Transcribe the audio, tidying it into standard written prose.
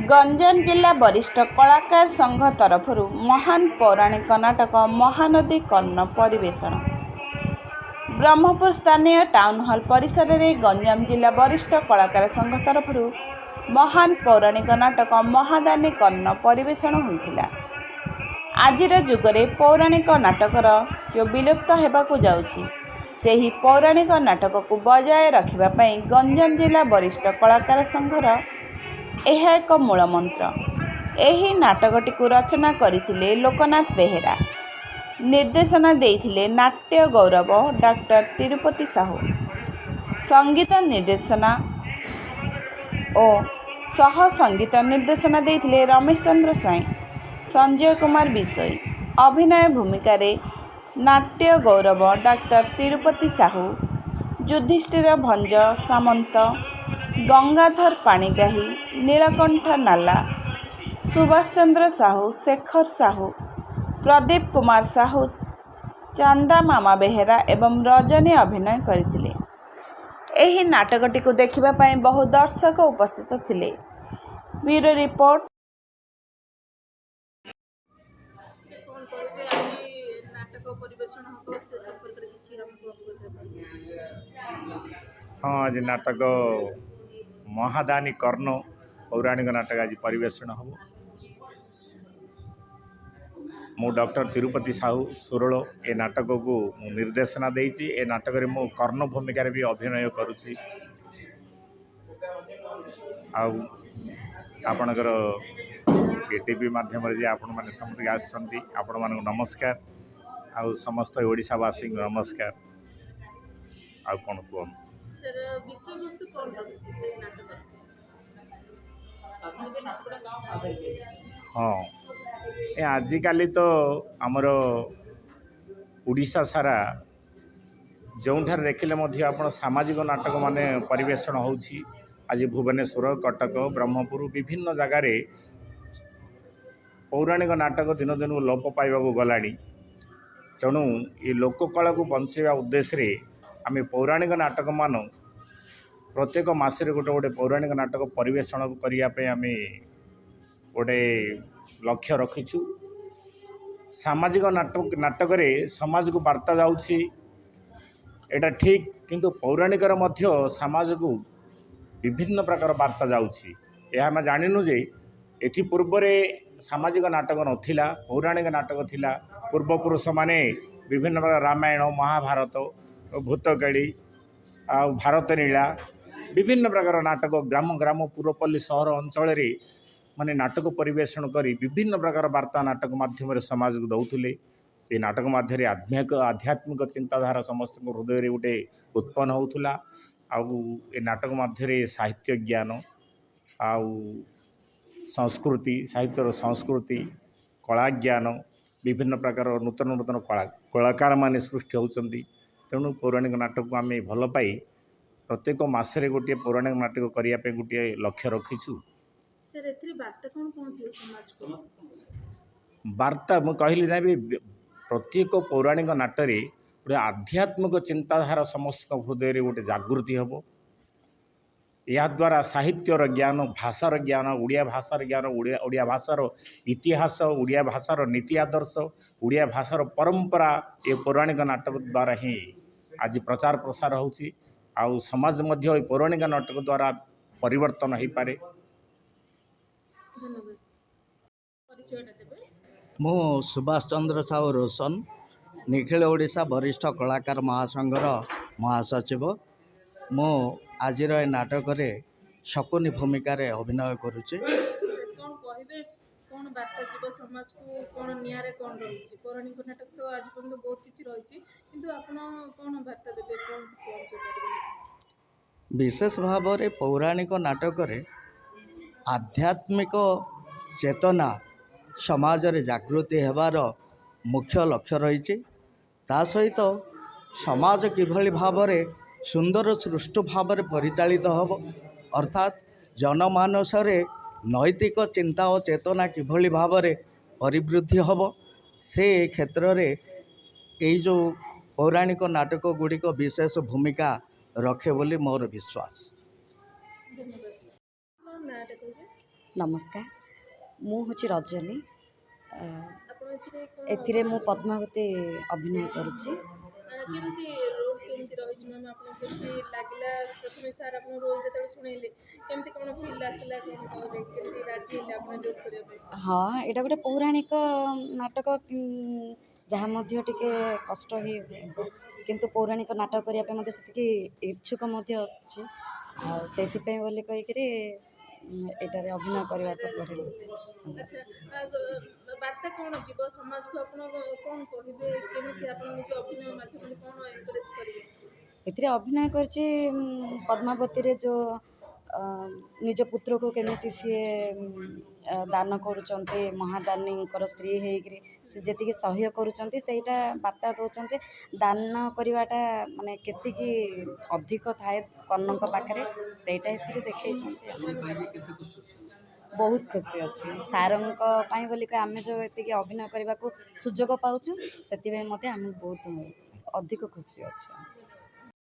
गंजाम जिला वरिष्ठ कलाकार संघ तरफ महान पौराणिक नाटक महानदी कर्ण परिवेषण ब्रह्मपुर स्थानीय टाउन हॉल परिसर में गंजाम जिला वरिष्ठ कलाकार संघ तरफ महान पौराणिक नाटक महादानी कर्ण परिवेषण होता। आजिर जुगरे पौराणिक नाटकर जो विलुप्त होगाकू जाउछि सेही पौराणिक नाटक को बजाय रखिबापई गंजाम जिला वरिष्ठ कलाकार संघर यह एक मूल मंत्र। यही नाटकटी को रचना करथिले लोकनाथ बेहेरा, निर्देशना देइथिले नाट्य गौरव डॉक्टर तिरुपति साहू, संगीत निर्देशना और सह संगीत निर्देशना देइथिले रमेश चंद्र स्वाई, संजय कुमार बिसोई। अभिनय भूमिका रे नाट्य गौरव डॉक्टर तिरुपति साहू, युधिष्ठिर भंज सामंत, गंगाधर पाणिग्राही, नीलकंठ नाला, सुभाष चंद्र साहू, शेखर साहू, प्रदीप कुमार साहू, चांदा मामा बेहेरा एवं रजनी अभिनय करथिले। एही नाटकटी को देखिबा पई बहु दर्शक उपस्थित थिले। Bureau report. हाँ, आज नाटक महादानी कर्ण पौराणिक नाटक आज परिवेषण हम। मु डॉक्टर तिरुपति साहू सुरल ए नाटक को निर्देशना देइछि। ए नाटक रे मु कर्ण भूमिका भी अभिनय करुछि। आपणकर एटीवी माध्यम जे आपण माने समस्त आछंती आपण मानक नमस्कार। आउ समस्त ओडिशावासी नमस्कार। आ कौन कौन सर विषय वस्तु कौन रखिछि से नाटक? हाँ, ए आजिकाली तो आमर उड़ीसा सारा जोठार देखिले मध्य आपण सामाजिक नाटक माने परिवेषण होउछि। आज भुवनेश्वर, कटक, ब्रह्मपुर विभिन्न जगार पौराणिक नाटक दिन दिन लोप पाइबा गलानी। तेणु ये लोककला को बंचाइबा उद्देश्य आम पौराणिक नाटक मान प्रत्येक मासरे गोटे गोटे पौराणिक नाटक परिवेषण करने आम गोटे लक्ष्य रखीचु। सामाजिक नाटक रे समाज को वार्ता जाउछि एटा ठीक, किंतु पौराणिकर मध्य समाज को विभिन्न प्रकार वार्ता जाउछि। यह आम जानिनु जे एथि पूर्व सामाजिक नाटक नथिला, पौराणिक नाटक थिला। पूर्वपुरुष माने विभिन्न प्रकार रामायण, महाभारत, भूतकाली, भारत लीला विभिन्न प्रकार नाटक ग्राम ग्राम पुरपल्ली सहर अंचल माने नाटक परिवेषण करी विभिन्न प्रकार वार्ता नाटक माध्यम समाज को दौले। ये नाटक माध्यम आध्यात्मिक चिंताधारा समस्त हृदय गोटे उत्पन्न होता। ए नाटक माध्यम साहित्य ज्ञान आउ संस्कृति, साहित्यर संस्कृति, कला ज्ञान विभिन्न प्रकार नूतन नूतन कलाकार माने सृष्टि होती। तेणु पौराणिक नाटक को आम भल पाई प्रत्येक मासरे गोटे पौराणिक नाटक करने गोटे लक्ष्य रखीचु। वार्ता मुझे कहली ना भी प्रत्येक पौराणिक नाटरे गोटे आध्यात्मिक चिंताधारा समस्त हृदय गोटे जागृति हम। या द्वारा साहित्यर ज्ञान, भाषार ज्ञान, उड़िया भाषार ज्ञान, उड़िया भाषार इतिहास, उड़िया भाषार नीति आदर्श, उड़िया भाषार परंपरा ये पौराणिक नाटक द्वारा ही आज प्रचार प्रसार होछि। आउ समाज मध्य पौराणिक नाटक द्वारा परिवर्तन हो पारे। मु सुभाष चंद्र साहू रोशन, निखिल ओडिशा वरिष्ठ कलाकार महासंघर महासचिव। मु आज नाटक रे शकुनी भूमिका रे अभिनय करुचे। कौन बार्ता जीव समाज को कौन नियारे कौन रही पौराणिक नाटक तो आज पर्यटन बहुत किसी रही किंतु आपण कौन बार्ता देबे कौन पहुंचे पारे? विशेष भाव रे पौराणिक नाटक रे आध्यात्मिक चेतना समाज रे जागृति हेबार मुख्य लक्ष्य रही। ता सहित समाज किभली भाव रे सुंदर सृष्टि भाव रे परिचालित हब, अर्थात जनमानस रे नैतिक चिंता और चेतना किभली भाव रे परिवृद्धि हब से क्षेत्र रे एई जो पौराणिक नाटक गुड़िक विशेष भूमिका रखे बोली मोर विश्वास। ନମସ୍କାର, ମୁଁ ହେଉଛି ରଜନୀ। ଆପଣ ଏଥିରେ କ'ଣ ଏଥିରେ ମୁଁ ପଦ୍ମାବତୀ ଅଭିନୟ କରୁଛି। କେମିତି ରୋଲ୍ କେମିତି ରହିଛି ମ୍ୟାମ୍? ଆପଣଙ୍କୁ କେମିତି ଲାଗିଲା? ପ୍ରଥମେ ସାର୍ ଆପଣ ରୋଲ୍ ଯେତେବେଳେ ଶୁଣେଇଲେ କେମିତି କ'ଣ ଫିଲ୍ ଆସିଲା, କ'ଣ କହିବେ, କେମିତି ରାଜି ହେଲେ ଆପଣ ରୋଲ୍ କରିବା ପାଇଁ? ହଁ, ଏଇଟା ଗୋଟେ ପୌରାଣିକ ନାଟକ, ଯାହା ମଧ୍ୟ ଟିକେ କଷ୍ଟ ହିଁ ହୁଏ, କିନ୍ତୁ ପୌରାଣିକ ନାଟକ କରିବା ପାଇଁ ମୋତେ ସେତିକି ଇଚ୍ଛୁକ ମଧ୍ୟ ଅଛି। ଆଉ ସେଇଥିପାଇଁ ବୋଲି କହିକିରି ଏଇଟାରେ ଅଭିନୟ କରିବାକୁ ପଡ଼ିଲା। ଆଚ୍ଛା, ବାର୍ତ୍ତା କ'ଣ ଯିବ ସମାଜକୁ? ଆପଣ କ'ଣ କହିବେ? କେମିତି ଆପଣ ନିଜ ଅଭିନୟ ମାଧ୍ୟମରେ କ'ଣ ଏନକରେଜ୍ କରିବେ? ଏଥିରେ ଅଭିନୟ କରିଛି ପଦ୍ମାବତୀରେ ଯେଉଁ ନିଜ ପୁତ୍ରକୁ କେମିତି ସିଏ ଦାନ କରୁଛନ୍ତି, ମହାଦାନୀଙ୍କର ସ୍ତ୍ରୀ ହେଇକିରି ସେ ଯେତିକି ସହ୍ୟ କରୁଛନ୍ତି, ସେଇଟା ବାର୍ତ୍ତା ଦେଉଛନ୍ତି ଯେ ଦାନ କରିବାଟା ମାନେ କେତିକି ଅଧିକ ଥାଏ କର୍ଣ୍ଣଙ୍କ ପାଖରେ, ସେଇଟା ଏଥିରେ ଦେଖେଇଛନ୍ତି। ବହୁତ ଖୁସି ଅଛି ସାର୍ଙ୍କ ପାଇଁ ବୋଲିକି ଆମେ ଯେଉଁ ଏତିକି ଅଭିନୟ କରିବାକୁ ସୁଯୋଗ ପାଉଛୁ, ସେଥିପାଇଁ ମୋତେ ଆମେ ବହୁତ ଅଧିକ ଖୁସି ଅଛି।